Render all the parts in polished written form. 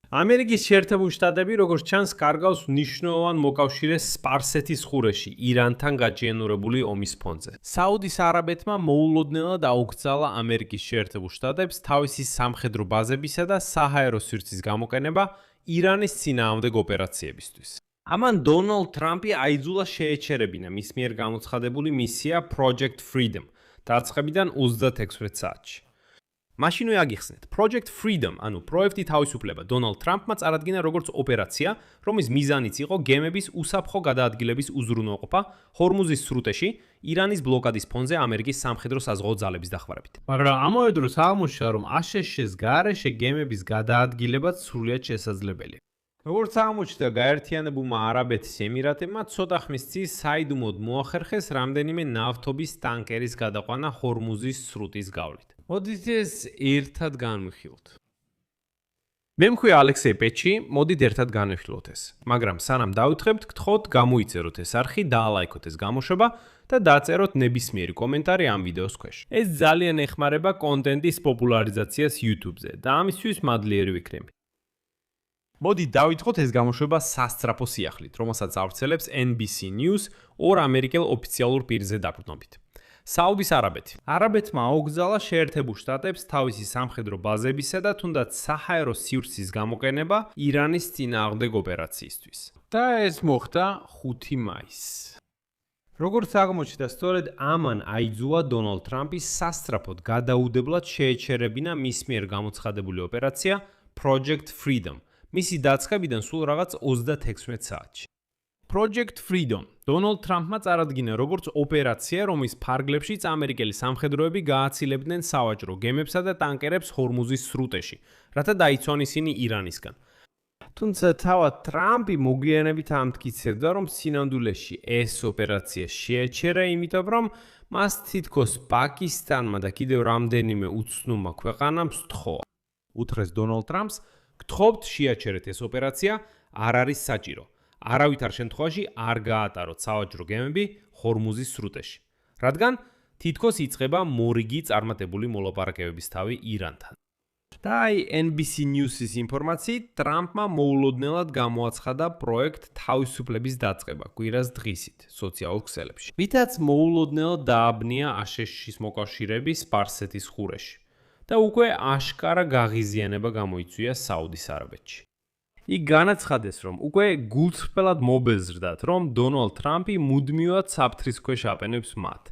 ამერიკის შეერთებული შტატები, როგორც ჩანს, კარგავს მნიშვნელოვან მოკავშირეს სპარსეთის ყურეში, ირანთან გაჭიანურებული ომის ფონზე. საუდის არაბეთმა მოულოდნელად აუკრძალა ამერიკის შეერთებულ შტატებს თავისი სამხედრო ბაზებისა და საჰაერო სივრცის გამოყენება ირანის წინააღმდეგ ოპერაციებისთვის. ამან დონალდ ტრამპი აიძულა შეეჩერებინა მის მიერ გამოცხადებული მისია Project Freedom დაწყებიდან 36 საათში. მაშინვე აგიხსნეთ, Project Freedom, ანუ პროექტი თავისუფლება, დონალდ ტრამპმა წარადგინა როგორც ოპერაცია, რომლის მიზანიც იყო გემების უსაფრთხო გადაადგილების უზრუნველყოფა ჰორმუზის სრუტეში, ირანის ბლოკადის ფონზე ამერიკის სამხედრო საზღვაო ძალების დახმარებით. მაგრამ ამავე დროს აღმოჩნდა, რომ აშშ-ს გარეშე გემების გადაადგილებაც სრულიად შესაძლებელია. როგორც აღმოჩნდა, გაერთიანებულმა არაბეთის ემირატებმა ცოტა ხნის წინ საიდუმლოდ მოახერხეს რამდენიმე ნავთობის ტანკერის გადაყვანა ჰორმუზის სრუტის გავლით. მოდით ეს ერთად განვიხილოთ. მე მქვია ალექსეი პეჩი, მოდით ერთად განვიხილოთ ეს. მაგრამ სანამ დავითხებთ, გთხოვთ გამოიწეროთ ეს არხი, დაალაიქოთ ეს გამოშვება და დაწეროთ ნებისმიერი კომენტარი ამ ვიდეოს ქვეშ. ეს ძალიან ეხმარება კონტენტის პოპულარიზაციას YouTube-ზე და ამისთვის მადლიერი ვიქნები. მოდით დავითხოვთ ეს გამოშვება სასწრაფო სიახლით, რომელსაც ავრცელებს NBC News ორ ამერიკელ ოფიციალურ პირზე დაყრდნობით. საუდის არაბეთი. არაბეთმა აუკრძალა შეერთებულ შტატებს თავისი სამხედრო ბაზებისა და თუნდაც საჰაერო სივრცის გამოყენება ირანის წინააღმდეგ ოპერაციისთვის. და ეს მოხდა 5 მაისს. როგორც აღმოჩნდა, სწორედ ამან აიძულა დონალდ ტრამპის სასწრაფოდ გადაუდებლად შეეჩერებინა მის მიერ გამოცხადებული ოპერაცია Project Freedom. მისი დაწყებიდან სულ რაღაც 36 საათში. Project Freedom დონალდ ტრამპმა წარადგინა როგორც ოპერაცია, რომლის ფარგლებშიც ამერიკელი სამხედროები გააცილებდნენ სავაჭრო გემებსა და ტანკერებს ჰორმუზის სრუტეში, რათა დაიცვან ისინი ირანისგან. თუმცა თავად ტრამპი მოგვიანებით ამტკიცებდა, რომ სინამდვილეში ეს ოპერაცია შეაჩერა, იმიტომ რომ მას თითქოს პაკისტანმა და კიდევ რამდენიმე უცნობმა ქვეყანამ სთხოვა. უთხრეს დონალდ ტრამპს, გთხოვთ შეაჩერეთ ეს ოპერაცია, არ არის საჭირო. არავითარ შემთხვევაში არ გაატაროთ სავაჭრო გემები ჰორმუზის სრუტეში, რადგან თითქოს იწყება მორიგი წარმატებული მოლაპარაკებების თავი ირანთან. და აი NBC News-ის ინფორმაციით, ტრამპმა მოულოდნელად გამოაცხადა პროექტ თავისუფლების დაწყება კვირას დღისით სოციალურ ქსელებში. ვითაც მოულოდნელად დააბნია აშშ-ის მოკავშირეები სპარსეთის ყურეში და უკვე აშკარა გაღიზიანება გამოიწვია საუდის არაბეთში. იქ განაცხადეს, რომ უკვე გულწრფელად მობეზრდათ, რომ დონალდ ტრამპი მუდმივად საფრთხის ქვეშ აპენებს მათ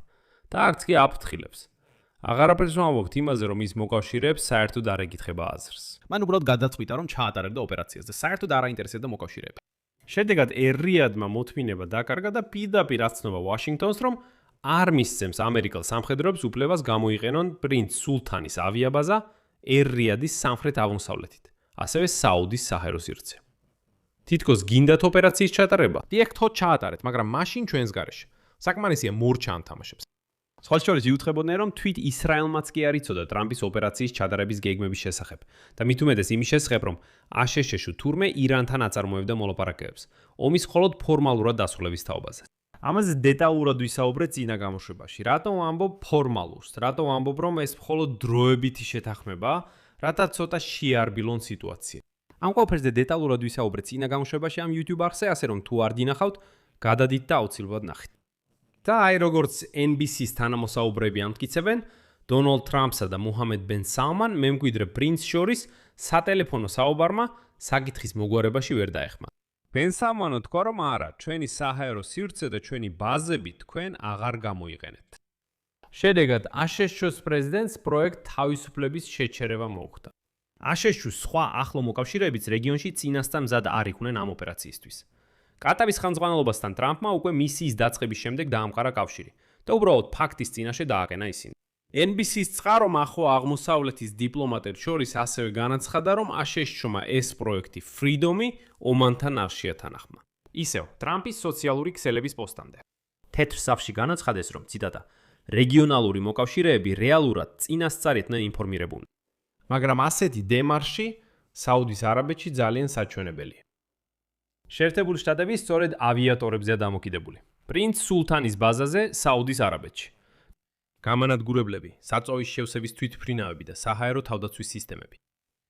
და არც კი აფრთხილებს. აღარაფერს ვამბობთ იმაზე, რომ ის მოკავშირეებს საერთოდ არ ეკითხება აზრს. მან უბრალოდ გადაწყვიტა, რომ ჩაატარებდა ოპერაციას და საერთოდ არ აინტერესებდა მოკავშირეები. შედეგად ერ-რიადმა მოთმინება დაკარგა და პირდაპირ აცნობა ვაშინგტონს, რომ არ მისცემს ამერიკელ სამხედროებს უფლებას გამოიყენონ პრინც სულთანის ავიაბაზა ერ-რიადის სამხრეთ აღმოსავლეთით, ასევე საუდის საჰაერო სივრცე. თითქოს გინდათ ოპერაციის ჩატარება? დიახ, თქო ჩაატარეთ, მაგრამ მაშინ ჩვენს გარეშე. საკმარისია მორჩა ამთამაშებს. სხვა შორის იუთხებოდნენ, რომ თვით ისრაელმაც კი არ იცოდა ტრამპის ოპერაციის ჩატარების გეგმების შესახებ და მით უმეტეს იმის შესახებ, რომ აშშ-ში თურმე ირანთან აწარმოებდა მოლაპარაკებებს, ომის მხოლოდ ფორმალურად დასრულების თაობაზე. ამაზე დეტალურად ვისაუბრეთ წინა გამოშვებაში. რატომ ვამბობ ფორმალურს? რატომ ვამბობ, რომ ეს მხოლოდ დროებითი შეთანხმება, რათა ცოტა შეარბილონ სიტუაცია. ამ ყველაფერზე დეტალურად ვისაუბრეთ წინა გამოშვებაში ამ YouTube არხზე, ასე რომ თუ არ დინახავთ, გადადით და აუცილებლად ნახეთ. და აი როგორც NBC-ს თანამოსაუბრეები ამტკიცებენ, დონალდ ტრამპსა და მუჰამედ ბენ სალმან მემკვიდრე პრინცს შორის სატელეფონო საუბარმა საკითხის მოგვარებაში ვერ დაეხმარა. ბენ სალმანო თქვა, რომ არა, ჩვენი საჰაერო სივრცე და ჩვენი ბაზები თქვენ აღარ გამოიყენებთ. შედეგად აშშ-ს პრეზიდენტს პროექტ თავისუფლების შეჩერება მოუხდა. აშშ-ს სხვა ახლო მოკავშირეებიც რეგიონში წინასწარ მზად არ იყვნენ ამ ოპერაციისთვის. კატარის ხელმძღვანელობასთან ტრამპმა უკვე მისიის დაწყების შემდეგ დაამყარა კავშირი და უბრალოდ ფაქტის წინაშე დააყენა ისინი. NBC-ს წყარო ახლო აღმოსავლეთის დიპლომატებს შორის ასევე განაცხადა, რომ აშშ-მა ეს პროექტი Freedom-ი ომანთან არ შეათანახმა. ისევ, ტრამპის სოციალური ქსელების პოსტამდე. თეთრ სαφში განაცხადეს, რომ ციტატა რეგიონალური მოკავშირეები რეალურად წინასწარ იყვნენ ინფორმირებულნი. მაგრამ ასეთი დემარში საუდის არაბეთში ძალიან საჩვენებელია. შეერთებული შტატები სწორედ ავიატორებზეა დამოკიდებული. პრინც სულთანის ბაზაზე საუდის არაბეთში. გამანადგურებლები, საწვავის შევსების თვითმფრინავები და საჰაერო თავდაცვის სისტემები.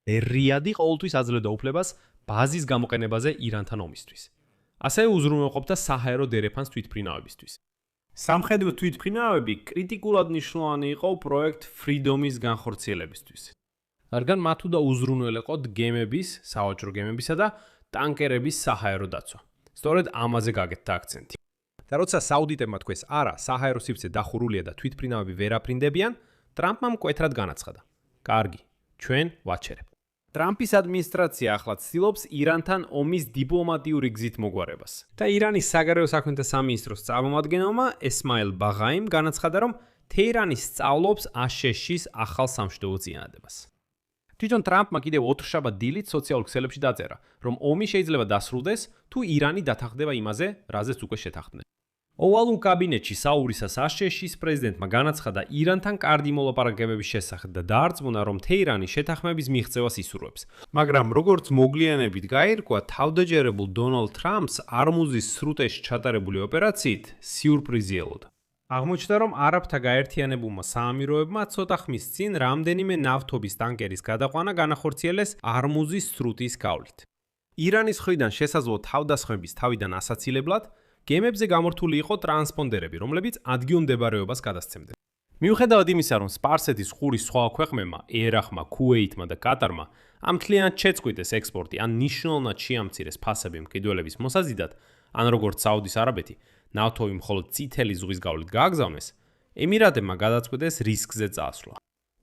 რიადი ყოველთვის აძლევდა უფლებას ბაზის გამოყენებაზე ირანთან ომისთვის. ასევე უზრუნველყოფდა საჰაერო დერეფანს თვითმფრინავებისთვის. სამხედრო თვითმფრინავები კრიტიკულად მნიშვნელოვანი იყო პროექტ Freedom-ის განხორციელებისთვის. რადგან მათ უნდა უზრუნველეყოთ გემების, სავაჭრო გემებისა და ტანკერების საჰაერო დაცვა. სწორედ ამაზე გაკეთდა აქცენტი. და როცა საუდიტებმა თქვეს არა, საჰაერო სივრცე დახურულია და თვითმფრინავები ვერ აფრინდებიან, ტრამპმა მკვეთრად განაცხადა. კარგი, ჩვენ ვაჩერებთ. ტრამპის ადმინისტრაცია ახლა ცდილობს ირანთან ომის დიპლომატიური გზით მოგვარებას. და ირანის საგარეო საქმეთა სამინისტროს წარმომადგენელმა ესმაილ ბაღაიმ განაცხადა, რომ თეირანი სწავლობს აშშ-ის ახალ სამშვიდობო წინადადებას. თვითონ ტრამპმა კიდევ 4 შაბათ დილით სოციალურ ქსელებში დაწერა, რომ ომი შეიძლება დასრულდეს, თუ ირანი დათანხმდება იმაზე, რაზეც უკვე შეთანხმდნენ. ოვალურ კაბინეტში საუბრისას აშშ-ის პრეზიდენტმა განაცხადა ირანთან კარგი მოლაპარაკებების შესახებ და დაარწმუნა, რომ თეირანი შეთანხმების მიღწევას ისურვებს. მაგრამ როგორც მოგვიანებით გაირკვა, თავდაჯერებულ დონალდ ტრამპს არმუზის სრუტეში ჩატარებული ოპერაციით სიურპრიზი ელოდა. აღმოჩნდა, რომ არაბთა გაერთიანებულმა საამიროებმა ცოტა ხმის წინ რამდენიმე ნავთობის ტანკერის გადაყვანა განახორციელეს არმუზის სრუტის გავლით. ირანის მხრიდან შესაძლო თავდასხმების თავიდან ასაცილებლად გემებზე გამორთული იყო ტრანსპონდერები, რომლებიც ადგილმდებარეობას გადასცემდნენ. მიუხედავად იმისა, რომ სპარსეთის ყურის სხვა ქვეყნებმა, ერახმა, ქუეითმა და კატარმა ამ მთლიანად შეწყვიტეს ექსპორტი ან მნიშვნელოვნად შეამცირეს ფასები მყიდველების მოსაზიდად, ან როგორც საუდის არაბეთი, ნავთობი მხოლოდ წითელი ზღვის გავლით გააგზავნეს, ემირატებმა გადაწყვიტეს რისკზე წასვლა.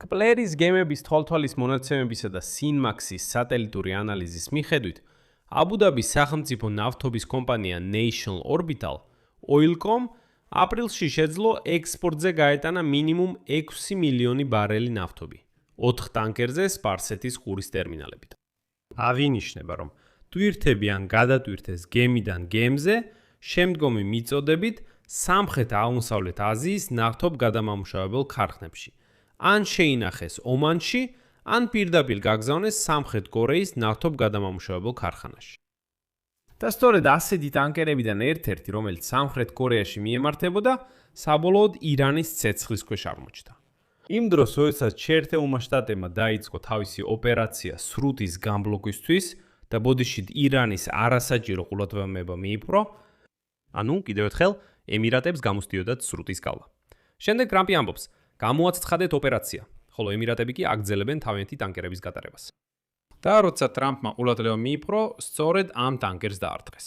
კპლერის გემების თვალთვალის მონაცემებისა და სინმაქსის სატელიტური ანალიზის მიხედვით, აბუ-დაბის სახელმწიფო ნავთობის კომპანია National Orbital Oilcom აპრილში შეძლო ექსპორტზე გაეტანა მინიმუმ 6 მილიონი ბარელი ნავთობი 4 ტანკერზე სპარსეთის ყურის ტერმინალებით. აღინიშნება, რომ ტვირთები ან გადატვირთეს გემიდან გემზე შემდგომი მიწოდებით სამხრეთ-აღმოსავლეთ აზიის ნავთობ გადამამუშავებელ ქარხნებში, ან შეინახეს ომანში, ან პირდაპირ გაგზავნეს სამხრეთ კორეის ნავთობ გადამამუშავებელ ქარხანაში. და სწორედ ასეთი ტანკერებიდან ერთ-ერთი, რომელიც სამხრეთ კორეაში მიემართებოდა, საბოლოოდ ირანის ცეცხლის ქვეშ აღმოჩნდა. იმ დროს, როდესაც შეერთებულმა შტატებმა დაიწყო თავისი ოპერაცია სრუტის გამბლოკვისთვის და ბოდიშით ირანის არასაჭირო ყურადღება მიიპყრო, ანუ კიდევ ერთხელ ემირატებს გამოსდიოდათ სრუტის გავლა. შემდეგ ტრამპი ამბობს, გამოაცხადეთ ოპერაცია, ხოლო ემირატები კი აგრძელებენ თავიანთი ტანკერების გატარებას. და როცა ტრამპმა ყურადღება მიიპყრო, სწორედ ამ ტანკერს დაარტყეს.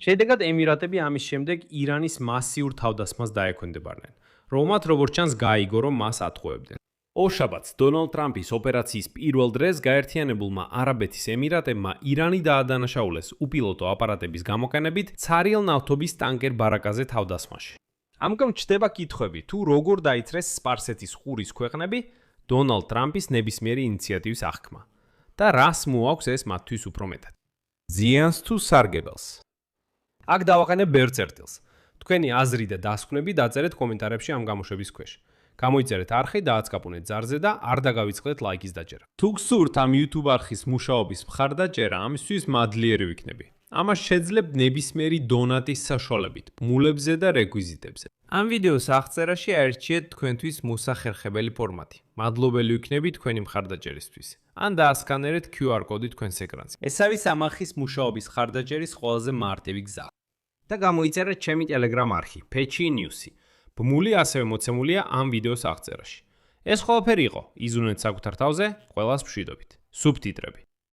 შედეგად ემირატები ამის შემდეგ ირანის მასიურ თავდასხმას დაექვემდებარნენ, რომელმაც როგორც ჩანს გაიგო, რომ მას ატყუებდნენ. ორშაბათს დონალდ ტრამპის ოპერაციის პირველ დღეს გაერთიანებულმა არაბეთის ემირატებმა ირანი დაადანაშაულეს უპილოტო აპარატების გამოყენებით ცარიელ ნავთობის ტანკერ ბარაკაზე თავდასხმაში. ამიტომ ჩდება კითხვები, თუ როგორ დაიწრეს სპარსეთის ყურის ქვეყნები დონალდ ტრამპის ნებისმიერი ინიციატივის აღქმა და რას მოაქვს ეს მათთვის უფრო მეტად. ზიანს თუ სარგებელს? აქ დავაყენებ ბევრ წერტილს. თქვენი აზრი და დასკვნები დაწერეთ კომენტარებში ამ გამოშვების ქვეშ. გამოიწერეთ არხი, დააცკაპუნეთ ზარზე და არ დაგავიწყდეთ ლაიკის დაჭერა. თუ გსურთ ამ YouTube არხის მუშაობის მხარდაჭერა, ამისთვის მადლიერი ვიქნები. ამას შეძლებთ ნებისმიერი დონატის საშუალებით, ბმულებზე და რეკვიზიტებზე. ამ ვიდეოს აღწერაში აირჩიეთ თქვენთვის მოსახერხებელი ფორმატი. მადლობელი ვიქნები თქვენი მხარდაჭერისთვის. ან დაასკანერეთ QR კოდი თქვენს ეკრანზე. ეს არის ამ არხის მუშაობის მხარდაჭერის ყველაზე მარტივი გზა. და გამოიწერეთ ჩემი Telegram არხი, Pechi News-ი. ბმული ასევე მოცემულია ამ ვიდეოს აღწერაში. ეს ყველაფერი იყო. იზუნეთ საკუთარ თავზე, ყველას მშვიდობით. სუბტიტრები